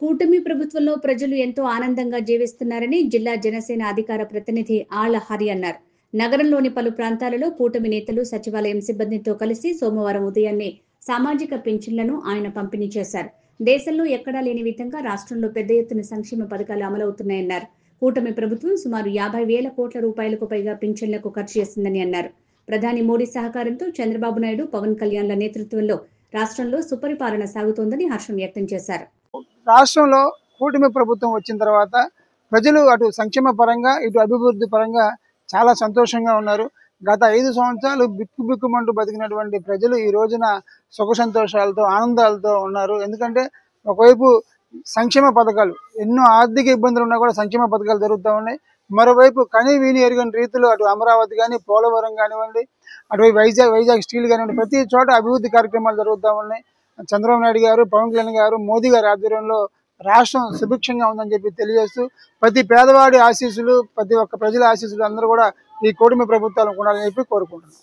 కూటమి ప్రభుత్వంలో ప్రజలు ఎంతో ఆనందంగా జీవిస్తున్నారని జిల్లా జనసేన అధికార ప్రతినిధి ఆళ్ల హరి అన్నారు. నగరంలోని పలు ప్రాంతాలలో కూటమి నేతలు సచివాలయం సిబ్బందితో కలిసి సోమవారం ఉదయాన్నే సామాజిక పింఛన్లను ఆయన పంపిణీ చేశారు. దేశంలో ఎక్కడా లేని విధంగా రాష్ట్రంలో పెద్ద ఎత్తున సంక్షేమ పథకాలు అమలవుతున్నాయన్నారు. కూటమి ప్రభుత్వం సుమారు 50,000 కోట్ల రూపాయలకు పైగా పింఛన్లకు ఖర్చు చేసిందని అన్నారు. ప్రధాని మోడీ సహకారంతో చంద్రబాబు నాయుడు, పవన్ కళ్యాణ్ల నేతృత్వంలో రాష్ట్రంలో సుపరిపాలన సాగుతోందని హర్షం వ్యక్తం చేశారు. రాష్ట్రంలో కూటమి ప్రభుత్వం వచ్చిన తర్వాత ప్రజలు అటు సంక్షేమ పరంగా ఇటు అభివృద్ధి పరంగా చాలా సంతోషంగా ఉన్నారు. గత 5 సంవత్సరాలు బిక్కుబిక్కుమంటూ బతికినటువంటి ప్రజలు ఈ రోజున సుఖ సంతోషాలతో ఆనందాలతో ఉన్నారు. ఎందుకంటే ఒకవైపు సంక్షేమ పథకాలు, ఎన్నో ఆర్థిక ఇబ్బందులు ఉన్నా కూడా సంక్షేమ పథకాలు జరుగుతూ ఉన్నాయి. మరోవైపు కనీ వీని ఎరుగని రీతిలో అటు అమరావతి కానీ, పోలవరం కానివ్వండి, అటువైపు వైజాగ్ స్టీల్ కానివ్వండి, ప్రతి చోట అభివృద్ధి కార్యక్రమాలు జరుగుతూ ఉన్నాయి. చంద్రబాబు నాయుడు గారు, పవన్ కళ్యాణ్ గారు, మోదీ గారి ఆధ్వర్యంలో రాష్ట్రం సుభిక్షంగా ఉందని చెప్పి తెలియజేస్తూ ప్రతి పేదవాడి ఆశీస్సులు, ప్రతి ఒక్క ప్రజల ఆశీస్సులు అందరూ కూడా ఈ కూటమి ప్రభుత్వాలకు ఉండాలని చెప్పి కోరుకుంటున్నాం.